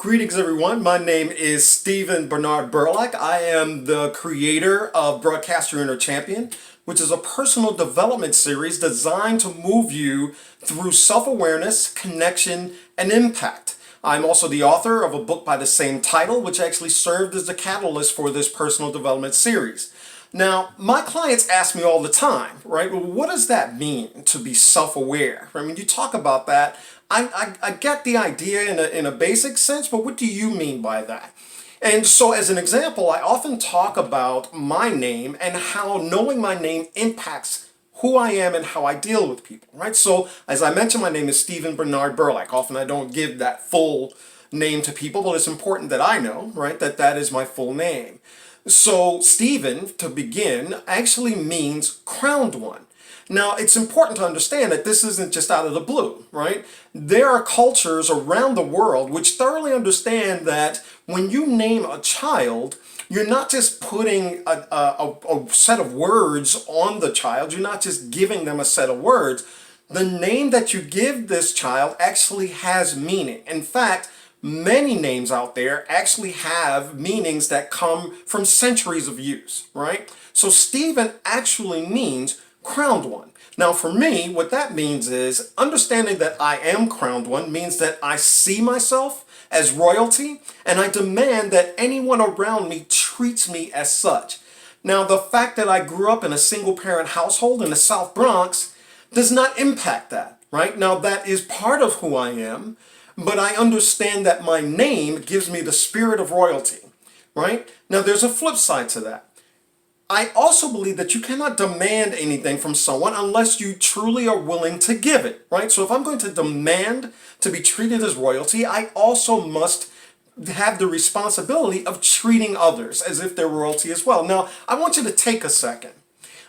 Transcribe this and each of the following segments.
Greetings everyone, my name is Stephen Bernard Burlak. I am the creator of Broadcast Your Inner Champion, which is a personal development series designed to move you through self-awareness, connection, and impact. I'm also the author of a book by the same title, which actually served as the catalyst for this personal development series. Now, my clients ask me all the time, right? Well, what does that mean to be self-aware? I mean, you talk about that. I get the idea in a basic sense, but what do you mean by that? And so as an example, I often talk about my name and how knowing my name impacts who I am and how I deal with people, right? So as I mentioned, my name is Stephen Bernard Burlak. Often I don't give that full name to people, but it's important that I know, right, that that is my full name. So Stephen, to begin, actually means crowned one. Now, it's important to understand that this isn't just out of the blue, right? There are cultures around the world which thoroughly understand that when you name a child, you're not just putting a set of words on the child, you're not just giving them a set of words. The name that you give this child actually has meaning. In fact, many names out there actually have meanings that come from centuries of use, right? So Stephen actually means crowned one. Now for me, what that means is understanding that I am crowned one means that I see myself as royalty and I demand that anyone around me treats me as such. Now the fact that I grew up in a single parent household in the South Bronx does not impact that, right? Now that is part of who I am, but I understand that my name gives me the spirit of royalty, right? Now there's a flip side to that. I also believe that you cannot demand anything from someone unless you truly are willing to give it, right? So if I'm going to demand to be treated as royalty, I also must have the responsibility of treating others as if they're royalty as well. Now, I want you to take a second.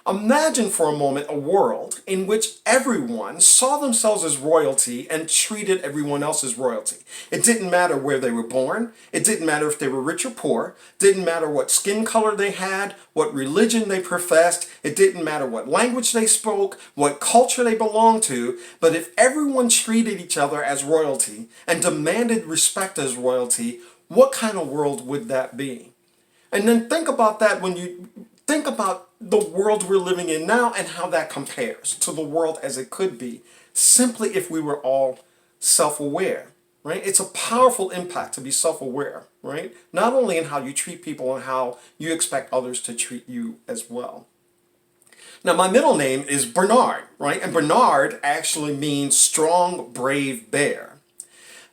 Imagine for a moment a world in which everyone saw themselves as royalty and treated everyone else as royalty. It didn't matter where they were born. It didn't matter if they were rich or poor. It didn't matter what skin color they had, what religion they professed. It didn't matter what language they spoke, what culture they belonged to. But if everyone treated each other as royalty and demanded respect as royalty, what kind of world would that be? And then think about that when you think about the world we're living in now and how that compares to the world as it could be simply if we were all self-aware, right? It's a powerful impact to be self-aware, right? Not only in how you treat people and how you expect others to treat you as well. Now, my middle name is Bernard, right? And Bernard actually means strong, brave bear.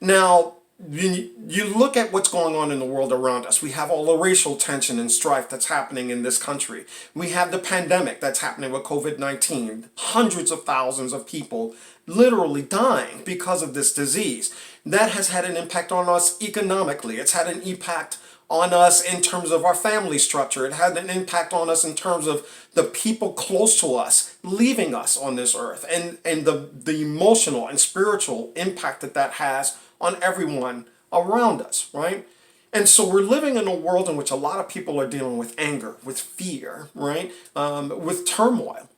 Now, you look at what's going on in the world around us. We have all the racial tension and strife that's happening in this country. We have the pandemic that's happening with COVID-19. Hundreds of thousands of people literally dying because of this disease. That has had an impact on us economically. It's had an impact on us in terms of our family structure. It had an impact on us in terms of the people close to us leaving us on this earth and the emotional and spiritual impact that that has on everyone around us, right? And so we're living in a world in which a lot of people are dealing with anger, with fear, right? With turmoil.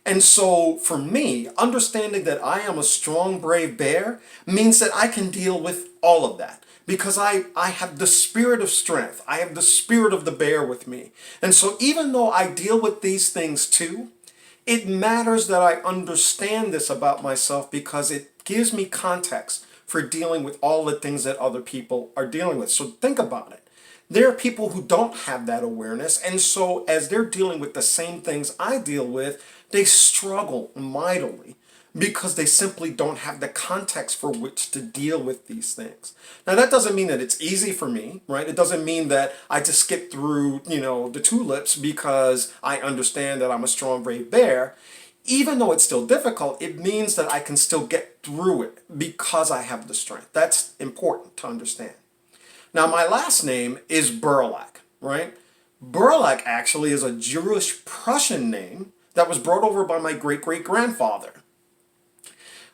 And so for me, understanding that I am a strong, brave bear means that I can deal with all of that because I have the spirit of strength. I have the spirit of the bear with me. And so even though I deal with these things too, it matters that I understand this about myself because it gives me context for dealing with all the things that other people are dealing with. So think about it. There are people who don't have that awareness, and so as they're dealing with the same things I deal with, they struggle mightily because they simply don't have the context for which to deal with these things. Now that doesn't mean that it's easy for me, right? It doesn't mean that I just skip through, the tulips because I understand that I'm a strong, brave bear. Even though it's still difficult, it means that I can still get through it because I have the strength. That's important to understand. Now, my last name is Berlack, right? Burlak actually is a Jewish Prussian name that was brought over by my great-great-grandfather.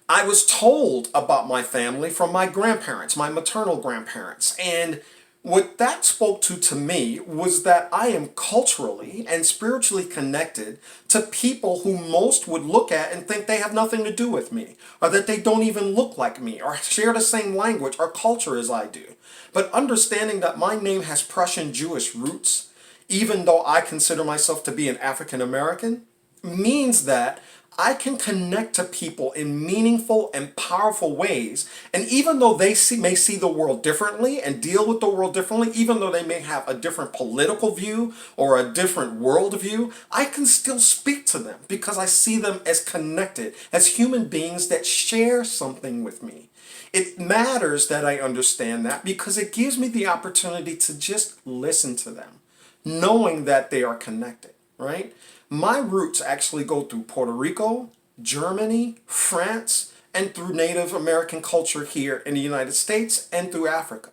I was told about my family from my grandparents, my maternal grandparents, and What that spoke to me was that I am culturally and spiritually connected to people who most would look at and think they have nothing to do with me, or that they don't even look like me, or share the same language or culture as I do. But understanding that my name has Prussian Jewish roots, even though I consider myself to be an African American, means that I can connect to people in meaningful and powerful ways. And even though may see the world differently and deal with the world differently, even though they may have a different political view or a different worldview, I can still speak to them because I see them as connected, as human beings that share something with me. It matters that I understand that because it gives me the opportunity to just listen to them, knowing that they are connected, right? My roots actually go through Puerto Rico, Germany, France, and through Native American culture here in the United States and through Africa.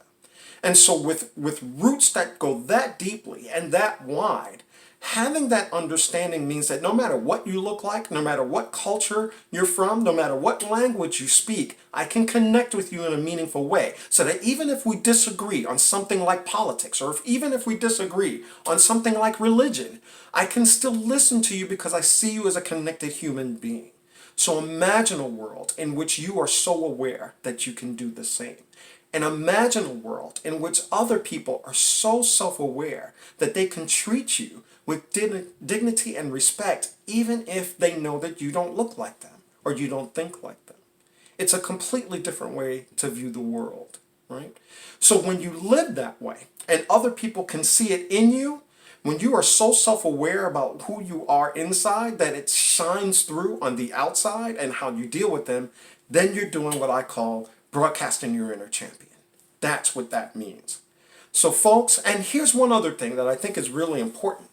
And so with roots that go that deeply and that wide, having that understanding means that no matter what you look like, no matter what culture you're from, no matter what language you speak, I can connect with you in a meaningful way. So that even if we disagree on something like politics, or even if we disagree on something like religion, I can still listen to you because I see you as a connected human being. So imagine a world in which you are so aware that you can do the same. And imagine a world in which other people are so self-aware that they can treat you with dignity and respect, even if they know that you don't look like them or you don't think like them. It's a completely different way to view the world, right? So when you live that way and other people can see it in you, when you are so self-aware about who you are inside that it shines through on the outside and how you deal with them, then you're doing what I call broadcasting your inner champion. That's what that means. So folks, and here's one other thing that I think is really important.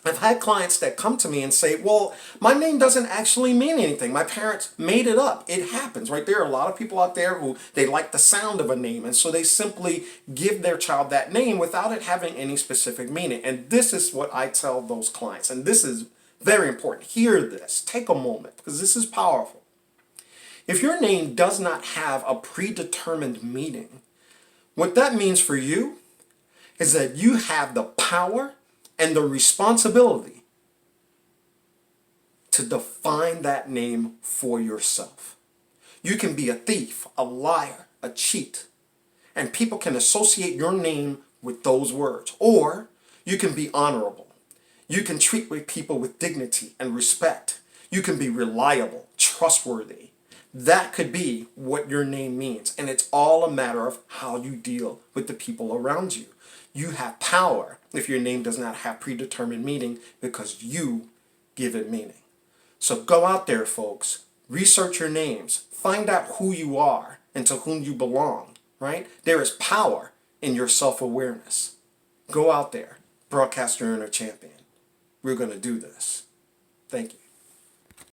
I've had clients that come to me and say, well, my name doesn't actually mean anything. My parents made it up. It happens, right? There are a lot of people out there who they like the sound of a name, and so they simply give their child that name without it having any specific meaning. And this is what I tell those clients, and this is very important. Hear this. Take a moment, because this is powerful. If your name does not have a predetermined meaning, what that means for you is that you have the power and the responsibility to define that name for yourself. You can be a thief, a liar, a cheat, and people can associate your name with those words. Or you can be honorable. You can treat people with dignity and respect. You can be reliable, trustworthy. That could be what your name means. And it's all a matter of how you deal with the people around you. You have power if your name does not have predetermined meaning because you give it meaning. So go out there, folks. Research your names. Find out who you are and to whom you belong, right? There is power in your self-awareness. Go out there. Broadcast your inner champion. We're going to do this. Thank you.